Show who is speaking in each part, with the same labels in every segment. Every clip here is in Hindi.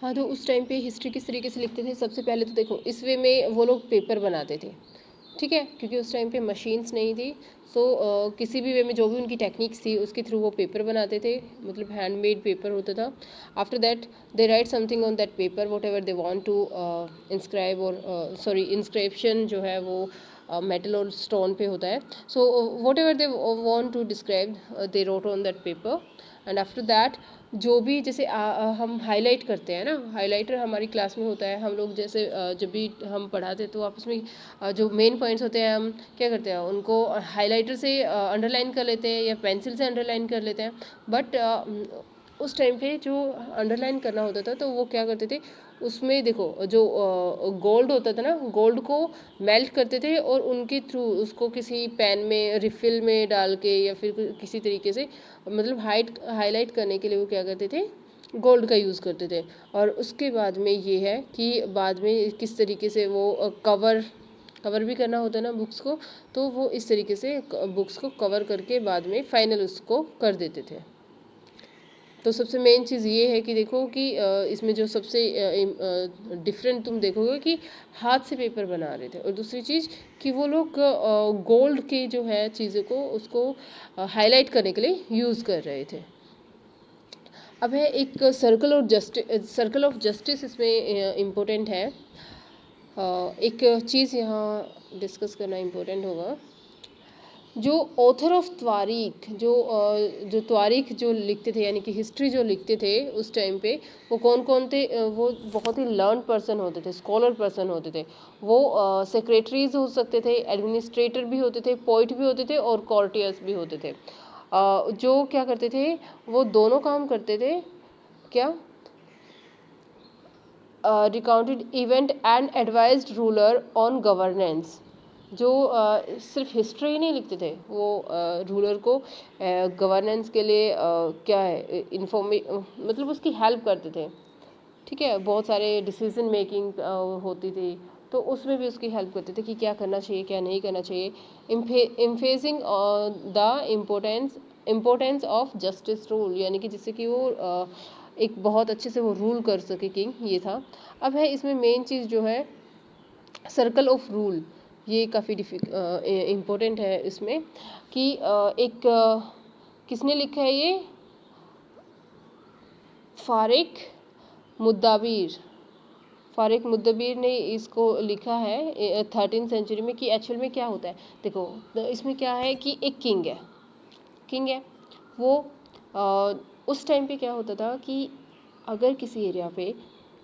Speaker 1: हाँ, तो उस टाइम पे हिस्ट्री किस तरीके से लिखते थे, सबसे पहले तो देखो इस वे में वो लोग पेपर बनाते थे, ठीक है, क्योंकि उस टाइम पे मशीन्स नहीं थी। सो किसी भी वे में जो भी उनकी टेक्निक्स थी उसके थ्रू वो पेपर बनाते थे, मतलब हैंडमेड पेपर होता था। After that they write something on that paper, whatever they want to inscribe, और सॉरी इंस्क्रिप्शन जो है वो मेटल और स्टोन पे होता है। So whatever they want to describe they wrote on that paper. And after that जो भी जैसे हम हाईलाइट करते हैं ना, हाईलाइटर हमारी क्लास में होता है, हम लोग जैसे जब भी हम पढ़ाते तो आपस में जो मेन पॉइंट्स होते हैं हम क्या करते हैं, उनको हाईलाइटर से अंडरलाइन कर लेते हैं या पेंसिल से अंडरलाइन कर लेते हैं। बट उस टाइम पे जो अंडरलाइन करना होता था तो वो क्या करते थे, उसमें देखो जो गोल्ड होता था ना, गोल्ड को मेल्ट करते थे और उनके थ्रू उसको किसी पेन में रिफिल में डाल के या फिर किसी तरीके से मतलब हाईलाइट करने के लिए वो क्या करते थे, गोल्ड का यूज़ करते थे। और उसके बाद में ये है कि बाद में किस तरीके से वो कवर भी करना होता है ना बुक्स को, तो वो इस तरीके से बुक्स को कवर करके बाद में फाइनल उसको कर देते थे। तो सबसे मेन चीज़ ये है कि देखो कि इसमें जो सबसे डिफरेंट तुम देखोगे कि हाथ से पेपर बना रहे थे, और दूसरी चीज़ कि वो लोग गोल्ड के जो है चीज़ों को उसको हाईलाइट करने के लिए यूज़ कर रहे थे। अब है एक सर्कल ऑफ जस्टिस इसमें इम्पोर्टेंट है। एक चीज़ यहाँ डिस्कस करना इम्पोर्टेंट होगा, जो ऑथर ऑफ तारीख जो तारीख जो लिखते थे यानी कि हिस्ट्री जो लिखते थे उस टाइम पे, वो कौन कौन थे, वो बहुत ही लर्न पर्सन होते थे, स्कॉलर पर्सन होते थे। वो सेक्रेटरीज हो सकते थे, एडमिनिस्ट्रेटर भी होते थे, पोइट भी होते थे और कॉर्टियर्स भी होते थे। जो क्या करते थे, वो दोनों काम करते थे, क्या, recounted event and advised ruler on governance. जो सिर्फ हिस्ट्री ही नहीं लिखते थे, वो रूलर को गवर्नेंस के लिए क्या है मतलब उसकी हेल्प करते थे, ठीक है। बहुत सारे डिसीजन मेकिंग होती थी, तो उसमें भी उसकी हेल्प करते थे कि क्या करना चाहिए क्या नहीं करना चाहिए। Emphasising the importance of justice rule, यानी कि जिससे कि वो एक बहुत अच्छे से वो रूल कर सके किंग, ये था। अब है इसमें मेन चीज़ जो है सर्कल ऑफ रूल, ये काफ़ी इम्पोर्टेंट है इसमें कि एक किसने लिखा है ये, फारिक मुद्दबीर ने इसको लिखा है 13th सेंचुरी में। कि एक्चुअल में क्या होता है, देखो इसमें क्या है कि एक किंग है वो उस टाइम पे क्या होता था कि अगर किसी एरिया पे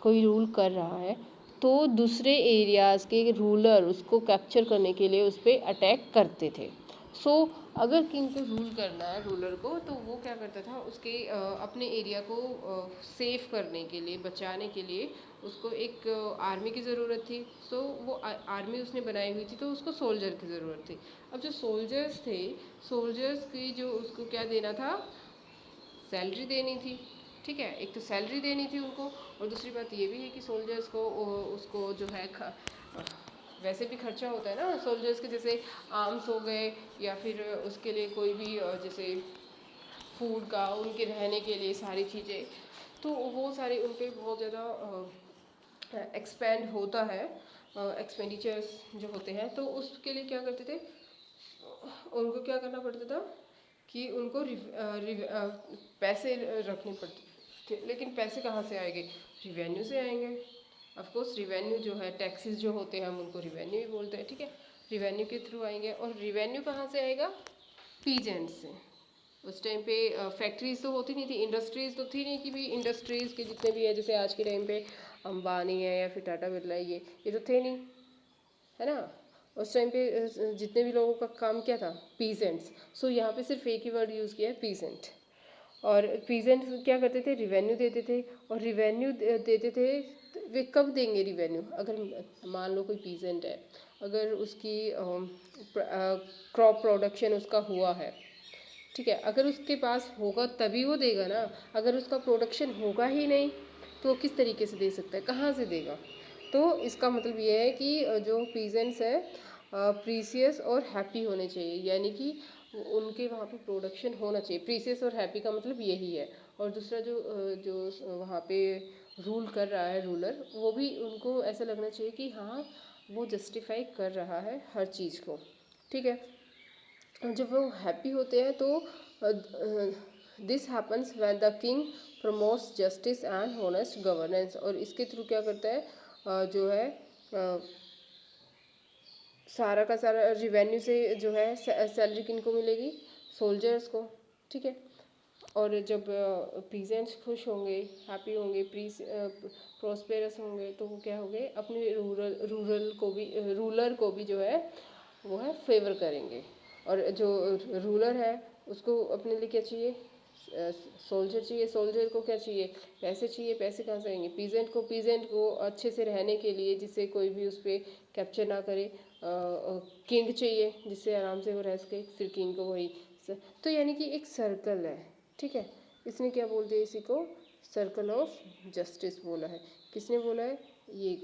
Speaker 1: कोई रूल कर रहा है तो दूसरे एरियाज़ के रूलर उसको कैप्चर करने के लिए उस पर अटैक करते थे। सो अगर किंग को रूल करना है, रूलर को, तो वो क्या करता था, उसके अपने एरिया को सेफ करने के लिए, बचाने के लिए उसको एक आर्मी की ज़रूरत थी। सो वो आर्मी उसने बनाई हुई थी, तो उसको सोल्जर की ज़रूरत थी। अब जो सोल्जर्स थे, सोल्जर्स की जो उसको क्या देना था, सैलरी देनी थी, ठीक है। एक तो सैलरी देनी थी उनको, और दूसरी बात ये भी है कि सोल्जर्स को उसको जो है वैसे भी खर्चा होता है ना सोल्जर्स के, जैसे आर्म्स हो गए या फिर उसके लिए कोई भी जैसे फूड का, उनके रहने के लिए सारी चीज़ें, तो वो सारे उन पर बहुत ज़्यादा एक्सपेंड होता है, एक्सपेंडिचर्स जो होते हैं। तो उसके लिए क्या करते थे, उनको क्या करना पड़ता था कि उनको पैसे रखने पड़ते थे। लेकिन पैसे कहाँ से आएंगे, रिवेन्यू से आएंगे। ऑफ कोर्स रिवेन्यू जो है, टैक्सेस जो होते हैं हम उनको रिवेन्यू ही बोलते हैं, ठीक है। रिवेन्यू के थ्रू आएंगे, और रिवेन्यू कहाँ से आएगा, पीजेंट्स से। उस टाइम पे फैक्ट्रीज तो होती नहीं थी, इंडस्ट्रीज तो थी नहीं कि भी इंडस्ट्रीज के जितने भी है, जैसे आज के टाइम पे अंबानी है या फिर टाटा बिरला है, ये तो थे नहीं, है ना। उस टाइम पे जितने भी लोगों का काम क्या था, पीजेंट्स। सो यहाँ पे सिर्फ एक ही वर्ड यूज़ किया है, पीजेंट। और पीजेंट क्या करते थे, रिवेन्यू देते थे। और रिवेन्यू देते थे, वे कब देंगे रिवेन्यू, अगर मान लो कोई पीजेंट है, अगर उसकी क्रॉप प्रोडक्शन उसका हुआ है, ठीक है, अगर उसके पास होगा तभी वो देगा ना। अगर उसका प्रोडक्शन होगा ही नहीं तो वो किस तरीके से दे सकता है, कहाँ से देगा। तो इसका मतलब ये है कि जो पीजेंट्स है प्रीसियस और हैप्पी होने चाहिए, यानी कि उनके वहाँ पे प्रोडक्शन होना चाहिए। प्रीसियस और हैप्पी का मतलब यही है। और दूसरा जो वहाँ पे रूल कर रहा है रूलर, वो भी उनको ऐसा लगना चाहिए कि हाँ वो जस्टिफाई कर रहा है हर चीज़ को, ठीक है। और जब वो हैप्पी होते हैं तो this happens when the king promotes justice and honest governance. और इसके थ्रू क्या करता है, जो है सारा का सारा रिवेन्यू से जो है सैलरी किन को मिलेगी, सोल्जर्स को, ठीक है। और जब पीजेंट्स खुश होंगे, हैप्पी होंगे, प्रोस्पेरस होंगे, तो वो क्या होंगे, अपने रूलर को भी जो है वो है फेवर करेंगे। और जो रूलर है उसको अपने लिए क्या चाहिए, सोल्जर चाहिए, सोल्जर को क्या चाहिए, पैसे चाहिए, पैसे कहाँ से आएंगे, पीजेंट को अच्छे से रहने के लिए जिससे कोई भी उस पर कैप्चर ना करे, किंग चाहिए जिससे आराम से वो रह सके, फिर किंग को वही तो यानी कि एक सर्कल है, ठीक है। इसने क्या बोल दिया, इसी को सर्कल ऑफ जस्टिस बोला है। किसने बोला है, ये